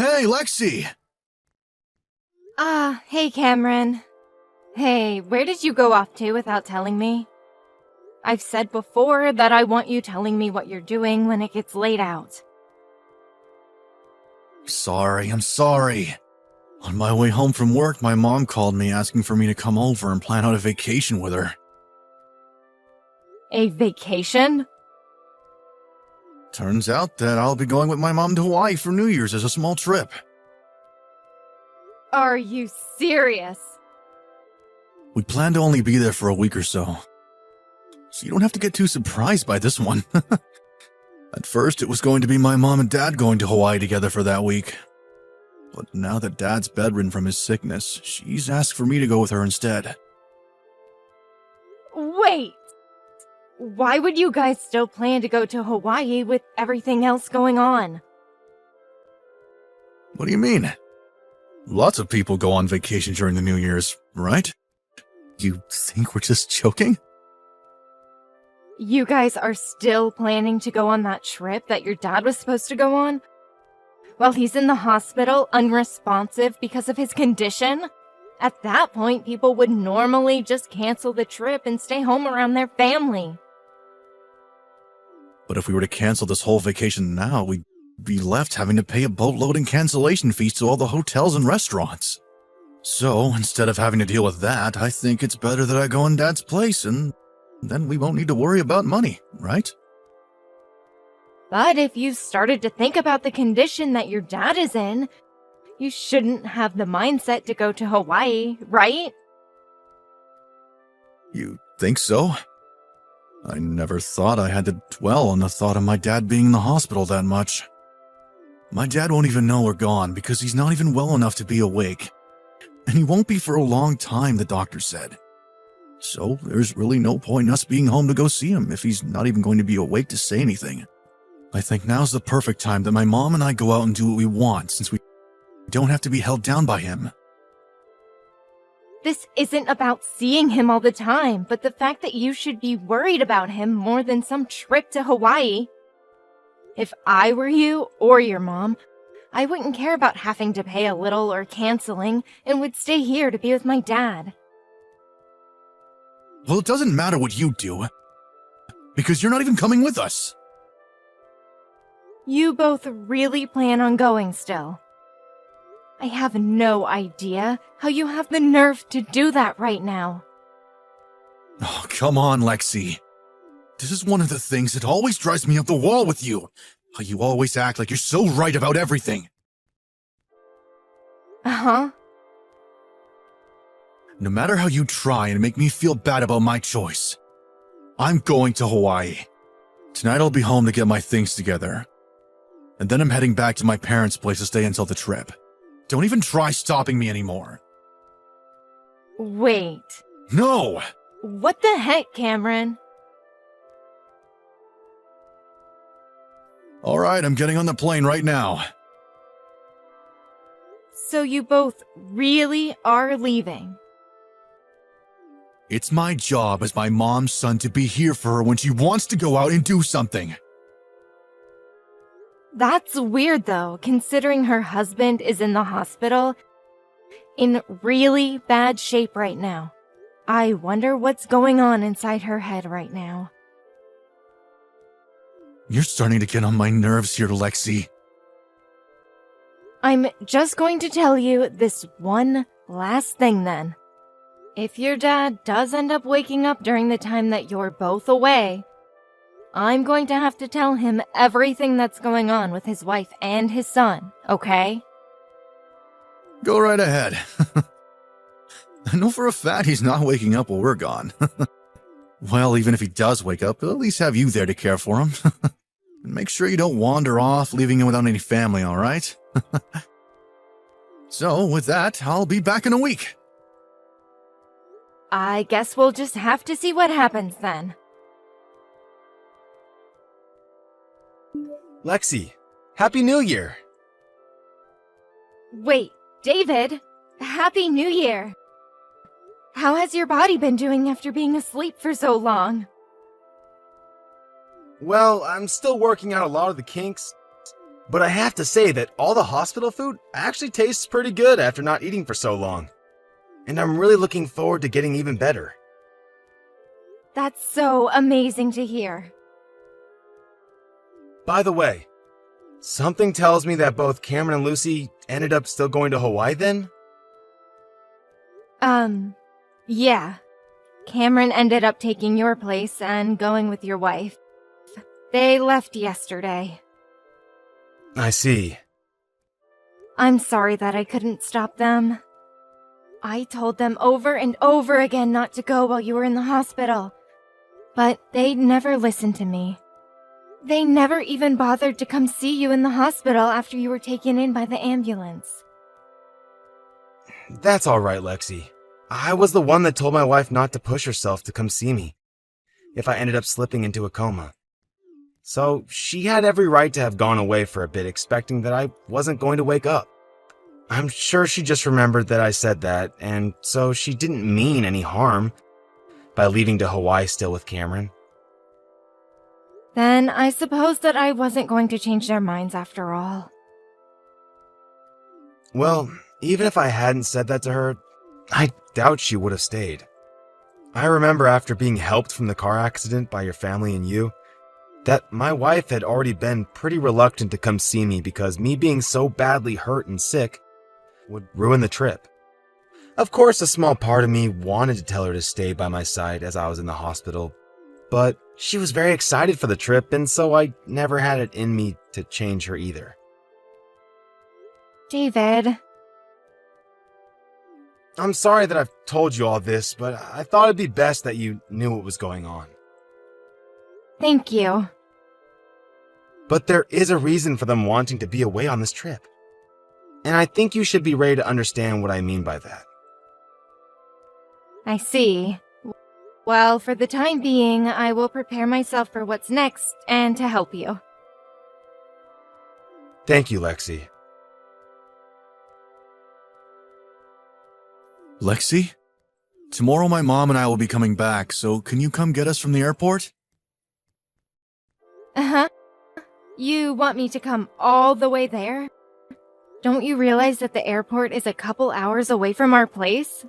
Hey, Lexi! Hey Cameron. Hey, where did you go off to without telling me? I've said before that I want you telling me what you're doing when it gets laid out. I'm sorry. On my way home from work, my mom called me asking for me to come over and plan out a vacation with her. A vacation? Turns out that I'll be going with my mom to Hawaii for New Year's as a small trip. Are you serious? We plan to only be there for a week or so. So you don't have to get too surprised by this one. At first, it was going to be my mom and dad going to Hawaii together for that week. But now that dad's bedridden from his sickness, she's asked for me to go with her instead. Wait! Why would you guys still plan to go to Hawaii with everything else going on? What do you mean? Lots of people go on vacation during the New Year's, right? You think we're just joking? You guys are still planning to go on that trip that your dad was supposed to go on? While he's in the hospital, unresponsive because of his condition? At that point, people would normally just cancel the trip and stay home around their family. But if we were to cancel this whole vacation now, we'd be left having to pay a boatload in cancellation fees to all the hotels and restaurants. So, instead of having to deal with that, I think it's better that I go in Dad's place, and then we won't need to worry about money, right? But if you've started to think about the condition that your dad is in, you shouldn't have the mindset to go to Hawaii, right? You think so? I never thought I had to dwell on the thought of my dad being in the hospital that much. My dad won't even know we're gone because he's not even well enough to be awake. And he won't be for a long time, the doctor said. So there's really no point in us being home to go see him if he's not even going to be awake to say anything. I think now's the perfect time that my mom and I go out and do what we want since we don't have to be held down by him. This isn't about seeing him all the time, but the fact that you should be worried about him more than some trip to Hawaii. If I were you or your mom, I wouldn't care about having to pay a little or canceling and would stay here to be with my dad. Well, it doesn't matter what you do, because you're not even coming with us. You both really plan on going still. I have no idea how you have the nerve to do that right now. Oh, come on, Lexi. This is one of the things that always drives me up the wall with you. How you always act like you're so right about everything. Uh-huh. No matter how you try and make me feel bad about my choice, I'm going to Hawaii. Tonight I'll be home to get my things together. And then I'm heading back to my parents' place to stay until the trip. Don't even try stopping me anymore. Wait. No! What the heck, Cameron? Alright, I'm getting on the plane right now. So you both really are leaving? It's my job as my mom's son to be here for her when she wants to go out and do something. That's weird though, considering her husband is in the hospital in really bad shape right now. I wonder what's going on inside her head right now. You're starting to get on my nerves here, Lexi. I'm just going to tell you this one last thing then. If your dad does end up waking up during the time that you're both away, I'm going to have to tell him everything that's going on with his wife and his son, okay? Go right ahead. I know for a fact he's not waking up while we're gone. Well, even if he does wake up, he'll at least have you there to care for him. And make sure you don't wander off, leaving him without any family, alright? So, with that, I'll be back in a week. I guess we'll just have to see what happens then. Lexi, Happy New Year! Wait, David, Happy New Year! How has your body been doing after being asleep for so long? Well, I'm still working out a lot of the kinks, But I have to say that all the hospital food actually tastes pretty good after not eating for so long. And I'm really looking forward to getting even better. That's so amazing to hear. By the way, something tells me that both Cameron and Lucy ended up still going to Hawaii then? Yeah. Cameron ended up taking your place and going with your wife. They left yesterday. I see. I'm sorry that I couldn't stop them. I told them over and over again not to go while you were in the hospital. But they never listened to me. They never even bothered to come see you in the hospital after you were taken in by the ambulance. That's alright, Lexi. I was the one that told my wife not to push herself to come see me if I ended up slipping into a coma. So she had every right to have gone away for a bit expecting that I wasn't going to wake up. I'm sure she just remembered that I said that, and so she didn't mean any harm by leaving to Hawaii still with Cameron. Then I suppose that I wasn't going to change their minds after all. Well, even if I hadn't said that to her, I doubt she would have stayed. I remember after being helped from the car accident by your family and you, that my wife had already been pretty reluctant to come see me because me being so badly hurt and sick would ruin the trip. Of course, a small part of me wanted to tell her to stay by my side as I was in the hospital, but she was very excited for the trip, and so I never had it in me to change her either. David. I'm sorry that I've told you all this, but I thought it'd be best that you knew what was going on. Thank you. But there is a reason for them wanting to be away on this trip. And I think you should be ready to understand what I mean by that. I see. Well, for the time being, I will prepare myself for what's next and to help you. Thank you, Lexi. Lexi? Tomorrow my mom and I will be coming back, so can you come get us from the airport? Uh-huh. You want me to come all the way there? Don't you realize that the airport is a couple hours away from our place?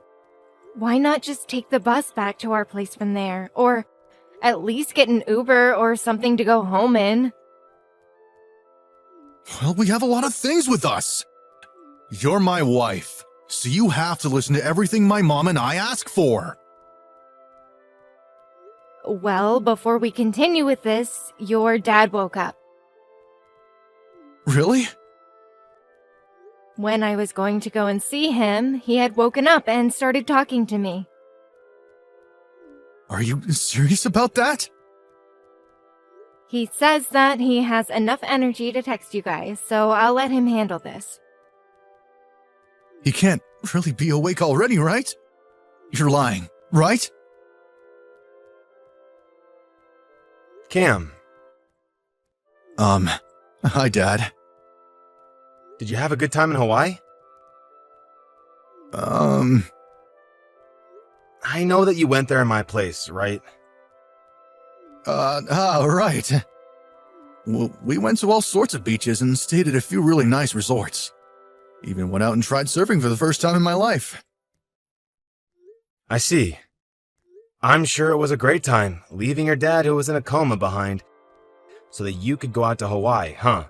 Why not just take the bus back to our place from there? Or at least get an Uber or something to go home in? Well, we have a lot of things with us. You're my wife, so you have to listen to everything my mom and I ask for. Well, before we continue with this, your dad woke up. Really? When I was going to go and see him, he had woken up and started talking to me. Are you serious about that? He says that he has enough energy to text you guys, so I'll let him handle this. He can't really be awake already, right? You're lying, right? Cam, Hi, Dad. did you have a good time in Hawaii? I know that you went there in my place, right? Right. Well, we went to all sorts of beaches and stayed at a few really nice resorts. Even went out and tried surfing for the first time in my life. I see. I'm sure it was a great time, leaving your dad who was in a coma behind, so that you could go out to Hawaii, huh?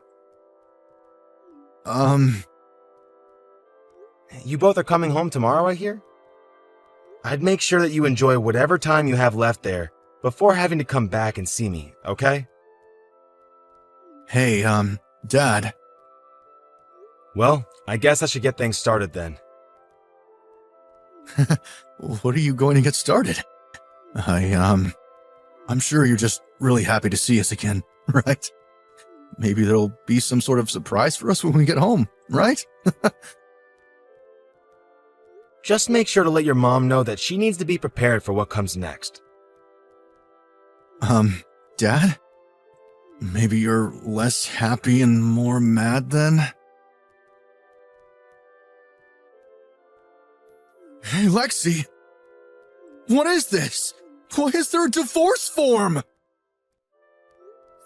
You both are coming home tomorrow, I hear? I'd make sure that you enjoy whatever time you have left there before having to come back and see me, okay? Hey, Dad. Well, I guess I should get things started then. What are you going to get started? I'm sure you're just really happy to see us again, right? Maybe there'll be some sort of surprise for us when we get home, right? Just make sure to let your mom know that she needs to be prepared for what comes next. Dad? Maybe you're less happy and more mad then? Hey, Lexi! What is this? Why is there a divorce form?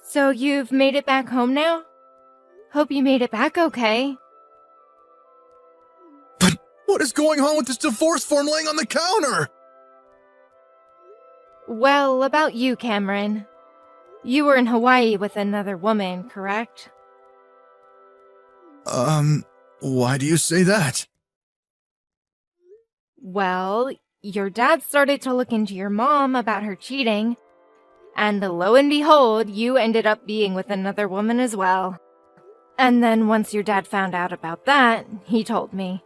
So you've made it back home now? Hope you made it back okay. But what is going on with this divorce form laying on the counter? Well, about you, Cameron. You were in Hawaii with another woman, correct? Why do you say that? Well, your dad started to look into your mom about her cheating, and lo and behold, you ended up being with another woman as well. And then once your dad found out about that, he told me.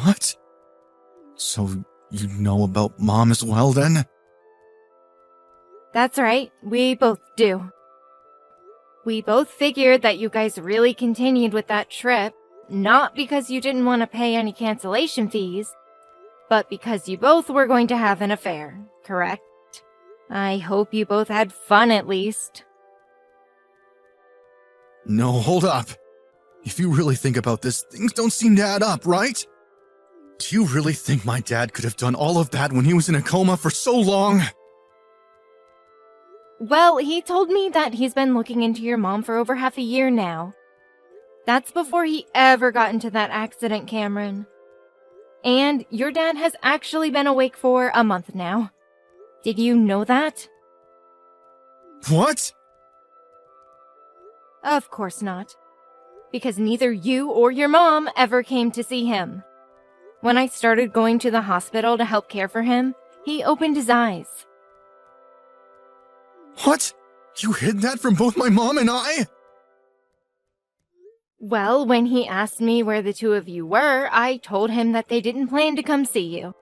What? So you know about Mom as well then? That's right, we both do. We both figured that you guys really continued with that trip, not because you didn't want to pay any cancellation fees, but because you both were going to have an affair, correct? I hope you both had fun at least. No, hold up. If you really think about this, things don't seem to add up, right? Do you really think my dad could have done all of that when he was in a coma for so long? Well, he told me that he's been looking into your mom for over half a year now. That's before he ever got into that accident, Cameron. And your dad has actually been awake for a month now. Did you know that? What? Of course not. Because neither you or your mom ever came to see him. When I started going to the hospital to help care for him, he opened his eyes. What? You hid that from both my mom and I? Well, when he asked me where the two of you were, I told him that they didn't plan to come see you.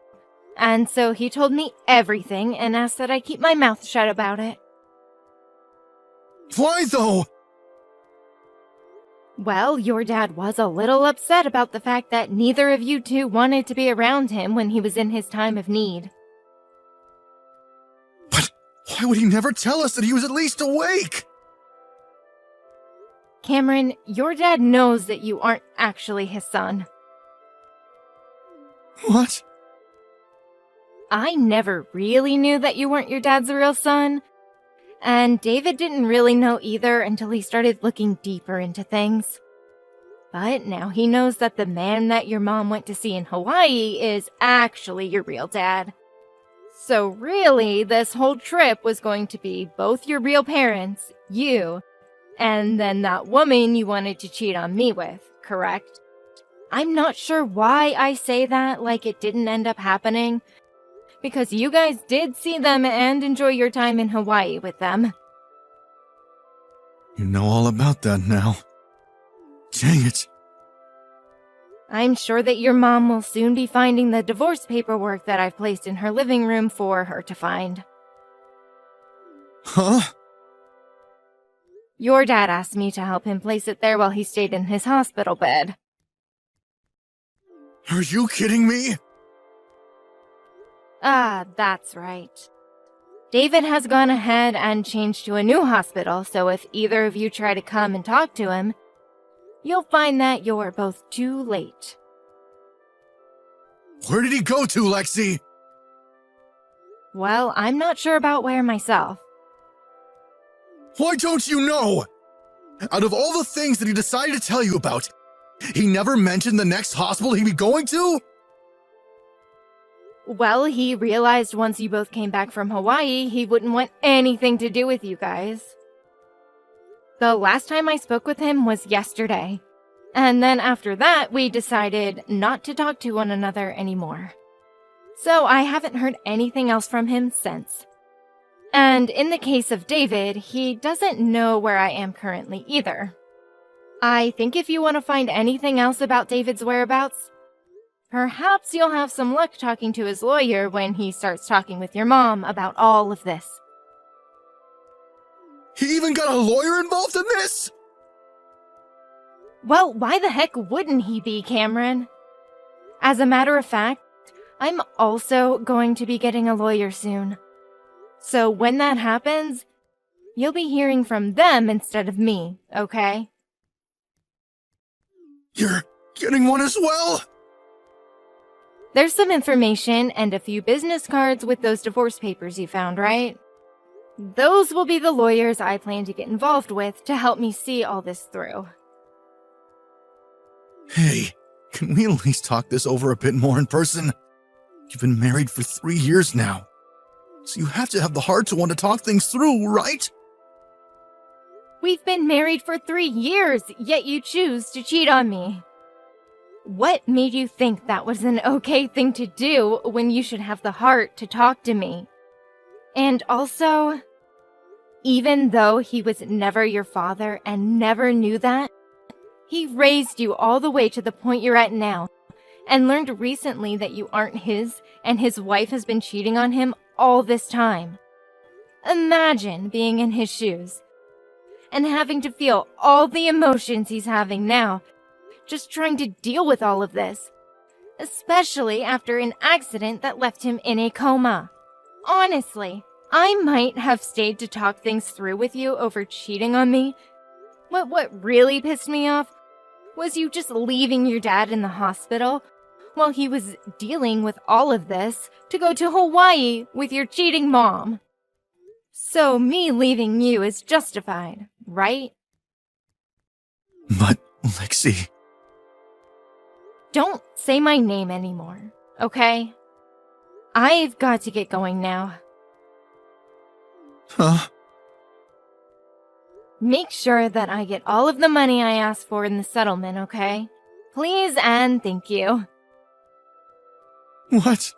And so he told me everything and asked that I keep my mouth shut about it. Why though? Well, your dad was a little upset about the fact that neither of you two wanted to be around him when he was in his time of need. But why would he never tell us that he was at least awake? Cameron, your dad knows that you aren't actually his son. What? I never really knew that you weren't your dad's real son. And David didn't really know either until he started looking deeper into things. But now he knows that the man that your mom went to see in Hawaii is actually your real dad. So really, this whole trip was going to be both your real parents, you, and then that woman you wanted to cheat on me with, correct? I'm not sure why I say that like it didn't end up happening, because you guys did see them and enjoy your time in Hawaii with them. You know all about that now. Dang it. I'm sure that your mom will soon be finding the divorce paperwork that I've placed in her living room for her to find. Huh? Your dad asked me to help him place it there while he stayed in his hospital bed. Are you kidding me? Ah, that's right. David has gone ahead and changed to a new hospital, so if either of you try to come and talk to him, you'll find that you're both too late. Where did he go to, Lexi? Well, I'm not sure about where myself. Why don't you know? Out of all the things that he decided to tell you about, he never mentioned the next hospital he'd be going to? Well, he realized once you both came back from Hawaii, he wouldn't want anything to do with you guys. The last time I spoke with him was yesterday. And then after that, we decided not to talk to one another anymore. So I haven't heard anything else from him since. And in the case of David, he doesn't know where I am currently either. I think if you want to find anything else about David's whereabouts, perhaps you'll have some luck talking to his lawyer when he starts talking with your mom about all of this. He even got a lawyer involved in this? Well, why the heck wouldn't he be, Cameron? As a matter of fact, I'm also going to be getting a lawyer soon. So when that happens, you'll be hearing from them instead of me, okay? You're getting one as well? There's some information and a few business cards with those divorce papers you found, right? Those will be the lawyers I plan to get involved with to help me see all this through. Hey, can we at least talk this over a bit more in person? You've been married for 3 years now, so you have to have the heart to want to talk things through, right? We've been married for 3 years, yet you choose to cheat on me. What made you think that was an okay thing to do when you should have the heart to talk to me? And also, even though he was never your father and never knew that, he raised you all the way to the point you're at now, and learned recently that you aren't his and his wife has been cheating on him all this time. Imagine being in his shoes and having to feel all the emotions he's having now, just trying to deal with all of this, especially after an accident that left him in a coma. Honestly, I might have stayed to talk things through with you over cheating on me, but what really pissed me off was you just leaving your dad in the hospital while he was dealing with all of this to go to Hawaii with your cheating mom. So me leaving you is justified, right? But, Lexi... Don't say my name anymore, okay? I've got to get going now. Huh? Make sure that I get all of the money I asked for in the settlement, okay? Please and thank you. What?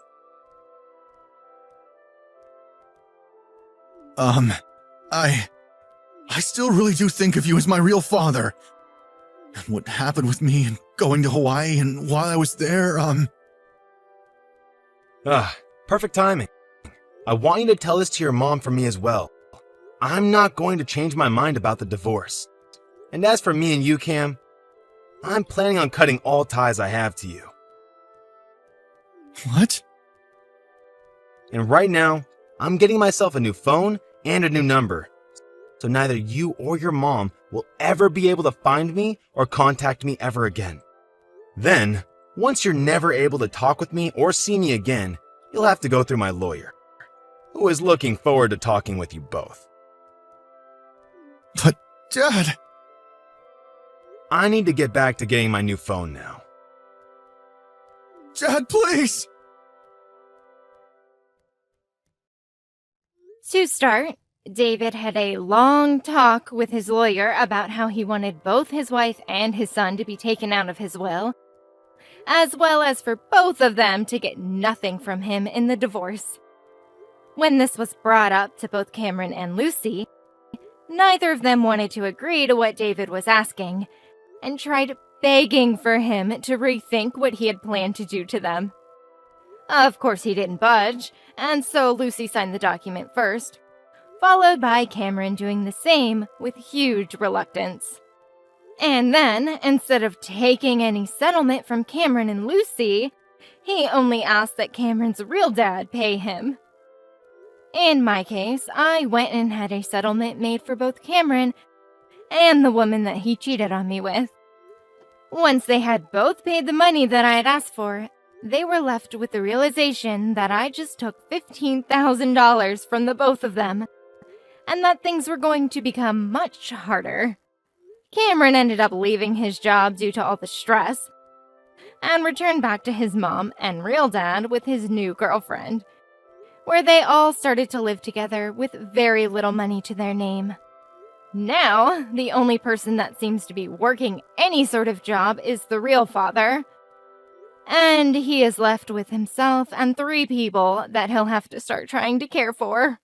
I still really do think of you as my real father. And what happened with me and going to Hawaii and while I was there, Perfect timing. I want you to tell this to your mom from me as well. I'm not going to change my mind about the divorce. And as for me and you, Cam, I'm planning on cutting all ties I have to you. What? And right now, I'm getting myself a new phone and a new number. So neither you or your mom will ever be able to find me or contact me ever again. Then, once you're never able to talk with me or see me again, you'll have to go through my lawyer, who is looking forward to talking with you both. But, Dad... I need to get back to getting my new phone now. Dad, please! To start, David had a long talk with his lawyer about how he wanted both his wife and his son to be taken out of his will, as well as for both of them to get nothing from him in the divorce. When this was brought up to both Cameron and Lucy, neither of them wanted to agree to what David was asking, and tried begging for him to rethink what he had planned to do to them. Of course he didn't budge, and so Lucy signed the document first, followed by Cameron doing the same with huge reluctance. And then, instead of taking any settlement from Cameron and Lucy, he only asked that Cameron's real dad pay him. In my case, I went and had a settlement made for both Cameron and the woman that he cheated on me with. Once they had both paid the money that I had asked for, they were left with the realization that I just took $15,000 from the both of them, and that things were going to become much harder. Cameron ended up leaving his job due to all the stress, and returned back to his mom and real dad with his new girlfriend, where they all started to live together with very little money to their name. Now, the only person that seems to be working any sort of job is the real father, and he is left with himself and 3 people that he'll have to start trying to care for.